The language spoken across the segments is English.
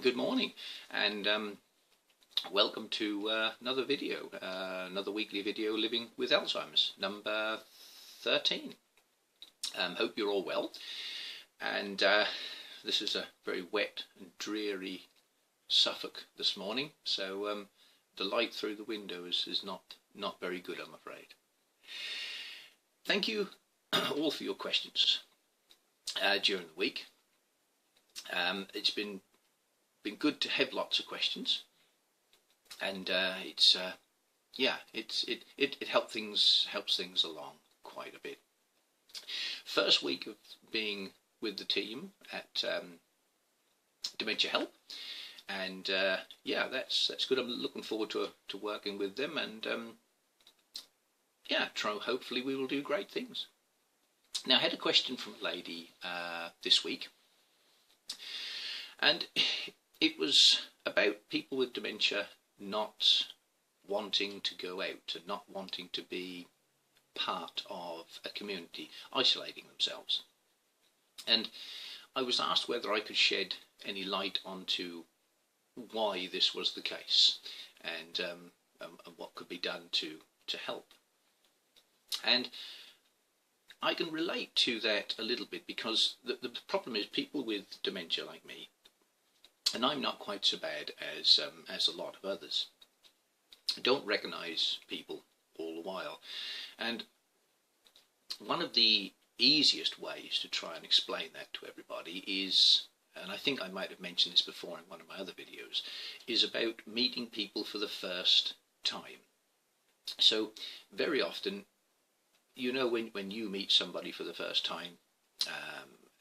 Good morning, and welcome to another video, another weekly video living with Alzheimer's, number 13. Hope you're all well, and this is a very wet and dreary Suffolk this morning, so the light through the window is not very good, I'm afraid. Thank you all for your questions during the week. It's been good to have lots of questions, and it helps things along quite a bit. First week of being with the team at Dementia Help, and that's good. I'm looking forward to working with them, and hopefully we will do great things. Now, I had a question from a lady this week, and it was about people with dementia not wanting to go out and not wanting to be part of a community, isolating themselves. And I was asked whether I could shed any light onto why this was the case, and what could be done to help. And I can relate to that a little bit, because the problem is people with dementia like me, and I'm not quite so bad as a lot of others, don't recognise people all the while. And one of the easiest ways to try and explain that to everybody is, and I think I might have mentioned this before in one of my other videos, is about meeting people for the first time. So very often, you know, when you meet somebody for the first time,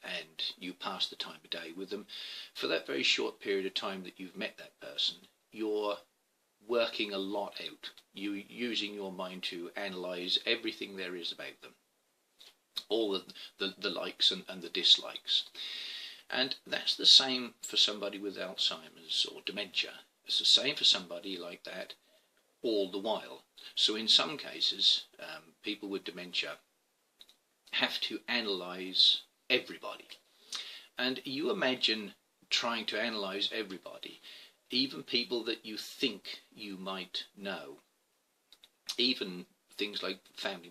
and you pass the time of day with them, for that very short period of time that you've met that person, you're working a lot out. You're using your mind to analyse everything there is about them, all the likes and the dislikes. And that's the same for somebody with Alzheimer's or dementia. It's the same for somebody like that all the while. So in some cases, people with dementia have to analyse everybody. And you imagine trying to analyse everybody, even people that you think you might know, even things like family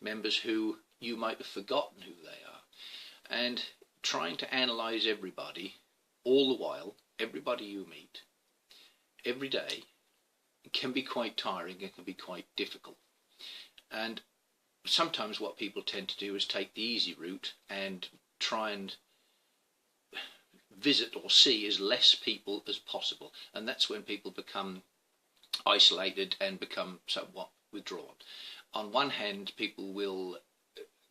members who you might have forgotten who they are, and trying to analyse everybody all the while, everybody you meet, every day, can be quite tiring. It can be quite difficult. And sometimes what people tend to do is take the easy route and try and visit or see as less people as possible, and that's when people become isolated and become somewhat withdrawn. On one hand, people will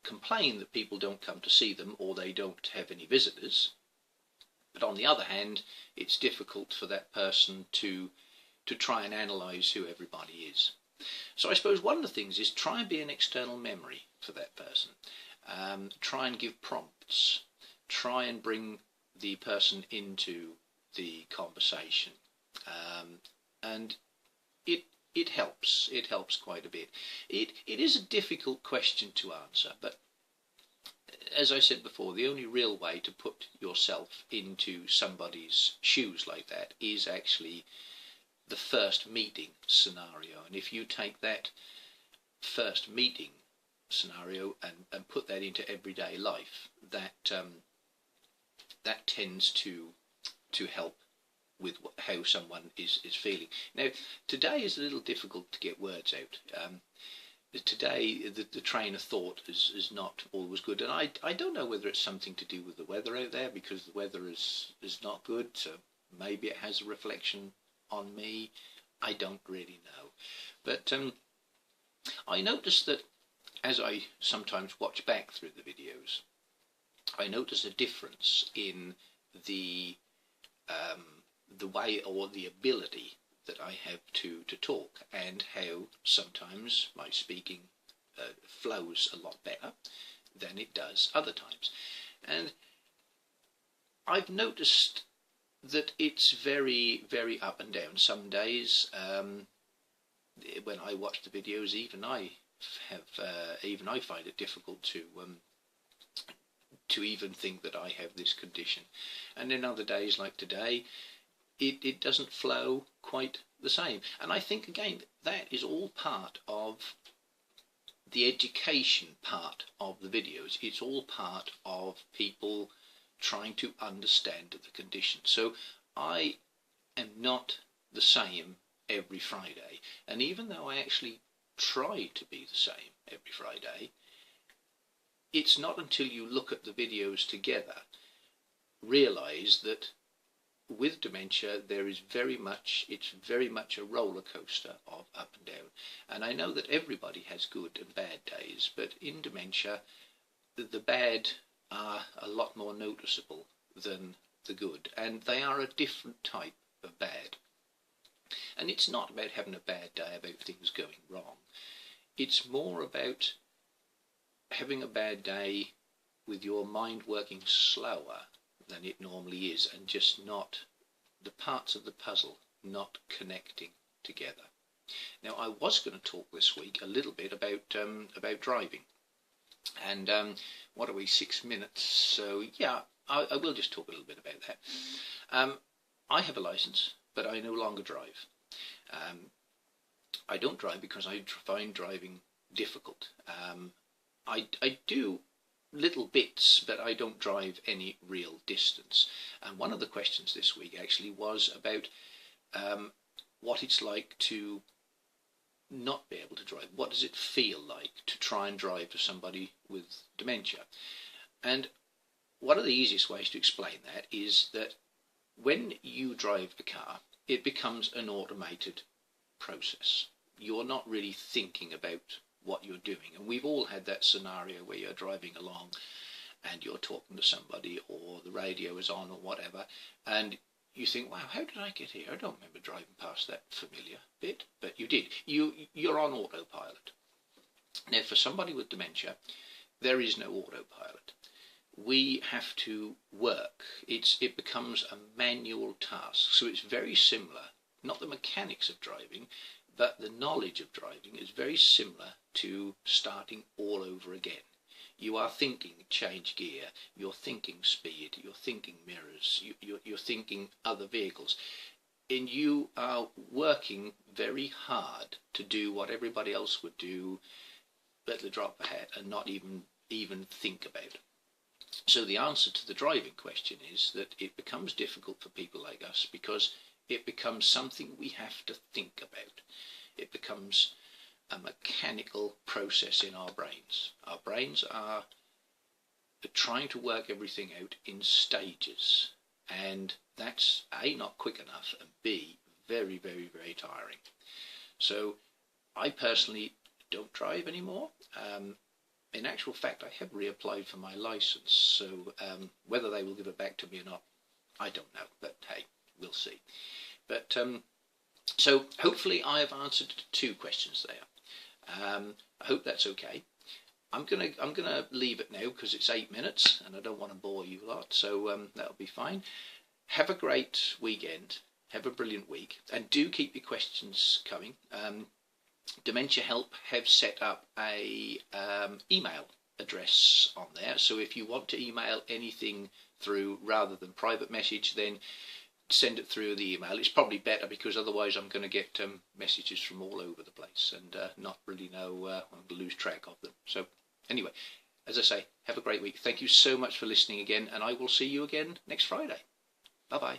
complain that people don't come to see them or they don't have any visitors, but on the other hand, it's difficult for that person to try and analyse who everybody is. So I suppose one of the things is try and be an external memory for that person. Try and give prompts. Try and bring the person into the conversation. And it helps. It helps quite a bit. It is a difficult question to answer, but as I said before, the only real way to put yourself into somebody's shoes like that is actually the first meeting scenario. And if you take that first meeting scenario and put that into everyday life, that tends to help with how someone is feeling. Now, today is a little difficult to get words out. Today the train of thought is not always good, and I don't know whether it's something to do with the weather out there, because the weather is not good, so maybe it has a reflection on me. I don't really know. But I noticed that as I sometimes watch back through the videos, I notice a difference in the way or the ability that I have to talk, and how sometimes my speaking flows a lot better than it does other times. And I've noticed that it's very, very up and down. Some days, when I watch the videos, even I find it difficult to to even think that I have this condition. And then other days like today, it doesn't flow quite the same. And I think, again, that is all part of the education part of the videos. It's all part of people trying to understand the condition. So I am not the same every Friday. And even though I actually try to be the same every Friday, it's not until you look at the videos together, realise that with dementia it's very much a roller coaster of up and down. And I know that everybody has good and bad days, but in dementia the bad are a lot more noticeable than the good, and they are a different type of bad. And it's not about having a bad day, about things going wrong. It's more about having a bad day with your mind working slower than it normally is, and just not, the parts of the puzzle not connecting together. Now, I was going to talk this week a little bit about driving, and what are we, 6 minutes? So yeah, I will just talk a little bit about that. I have a license, but I no longer drive. I don't drive because I find driving difficult. I do little bits, but I don't drive any real distance. And one of the questions this week actually was about what it's like to not be able to drive. What does it feel like to try and drive for somebody with dementia? And one of the easiest ways to explain that is that when you drive a car, it becomes an automated process. You're not really thinking about what you're doing. And we've all had that scenario where you're driving along and you're talking to somebody, or the radio is on, or whatever, and you think, wow, how did I get here? I don't remember driving past that familiar bit, but you did. You're on autopilot. Now, for somebody with dementia, there is no autopilot. We have to work. It becomes a manual task. So it's very similar, not the mechanics of driving, but the knowledge of driving is very similar to starting all over again. You are thinking change gear, you're thinking speed, you're thinking mirrors, you're thinking other vehicles, and you are working very hard to do what everybody else would do at the drop of a hat and not even think about it. So the answer to the driving question is that it becomes difficult for people like us because it becomes something we have to think about. It becomes a mechanical process in our brains. Our brains are trying to work everything out in stages, and that's A, not quick enough, and B, very, very, very tiring. So I personally don't drive anymore. In actual fact, I have reapplied for my license, so whether they will give it back to me or not, I don't know, but hey, we'll see. But so hopefully I have answered 2 questions there. I hope that's okay. I'm gonna leave it now because it's 8 minutes and I don't want to bore you a lot, so that'll be fine. Have a great weekend. Have a brilliant week, and do keep your questions coming. Dementia Help have set up a email address on there, so if you want to email anything through rather than private message, then send it through the email. It's probably better because otherwise I'm going to get messages from all over the place and not really know, I'm going to lose track of them. So anyway, as I say, have a great week. Thank you so much for listening again, and I will see you again next Friday. Bye bye.